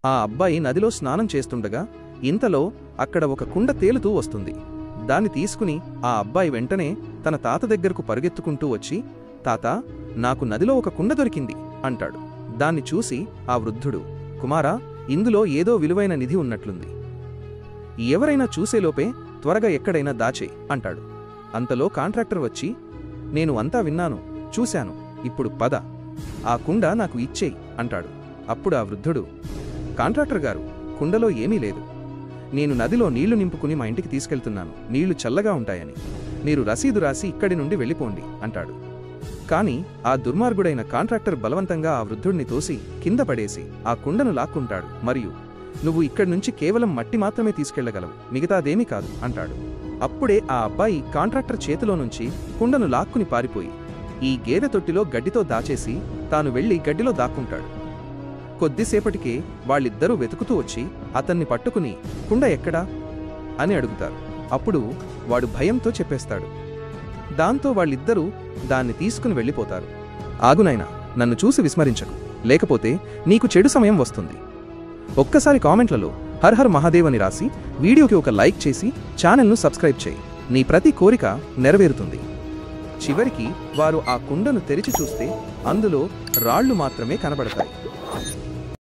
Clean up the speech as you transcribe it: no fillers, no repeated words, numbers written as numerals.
ఆ అబ్బాయి నదిలో స్నానం చేస్తుండగా ఇంతలో అక్కడ ఒక కుండ తేలుతూ వస్తుంది. దాన్ని తీసుకుని ఆ అబ్బాయి వెంటనే తన తాత దగ్గరకు పరుగెత్తుకుంటూ వచ్చి, తాతా, నాకు నదిలో ఒక కుండ దొరికింది అంటాడు. దాన్ని చూసి ఆ వృద్ధుడు, కుమారా, ఇందులో ఏదో విలువైన నిధి ఉన్నట్లుంది. ఎవరైనా చూసేలోపే త్వరగా ఎక్కడైనా దాచే అంటాడు. అంతలో కాంట్రాక్టర్ వచ్చి, నేను అంతా విన్నాను, చూశాను, ఇప్పుడు పద, ఆ కుండ నాకు ఇచ్చేయి అంటాడు. అప్పుడు ఆ వృద్ధుడు, కాంట్రాక్టర్ గారు, కుండలో ఏమీ లేదు. నేను నదిలో నీళ్లు నింపుకుని మా ఇంటికి తీసుకెళ్తున్నాను, నీళ్లు చల్లగా ఉంటాయని. మీరు రసీదు రాసి ఇక్కడి నుండి వెళ్ళిపోండి అంటాడు. కాని ఆ దుర్మార్గుడైన కాంట్రాక్టర్ బలవంతంగా ఆ వృద్ధుడిని తోసి కింద పడేసి ఆ కుండను లాక్కుంటాడు. మరియు నువ్వు ఇక్కడి నుంచి కేవలం మట్టి మాత్రమే తీసుకెళ్లగలవు, మిగతాదేమీ కాదు అంటాడు. అప్పుడే ఆ అబ్బాయి కాంట్రాక్టర్ చేతిలో నుంచి కుండను లాక్కుని పారిపోయి ఈ గేదె తొట్టిలో గడ్డితో దాచేసి తాను వెళ్లి గడ్డిలో దాక్కుంటాడు. కొద్దిసేపటికే వాళ్ళిద్దరూ వెతుకుతూ వచ్చి అతన్ని పట్టుకుని, కుండ ఎక్కడా అని అడుగుతారు. అప్పుడు వాడు భయంతో చెప్పేస్తాడు. దాంతో వాళ్ళిద్దరూ దాన్ని తీసుకుని వెళ్ళిపోతారు. ఆగునైనా, నన్ను చూసి విస్మరించకు, లేకపోతే నీకు చెడు సమయం వస్తుంది. ఒక్కసారి కామెంట్లలో హర్ హర్ మహాదేవ్ అని రాసి వీడియోకి ఒక లైక్ చేసి ఛానల్ను సబ్స్క్రైబ్ చేయి. నీ ప్రతి కోరిక నెరవేరుతుంది. చివరికి వారు ఆ కుండను తెరిచి చూస్తే అందులో రాళ్లు మాత్రమే కనబడతాయి.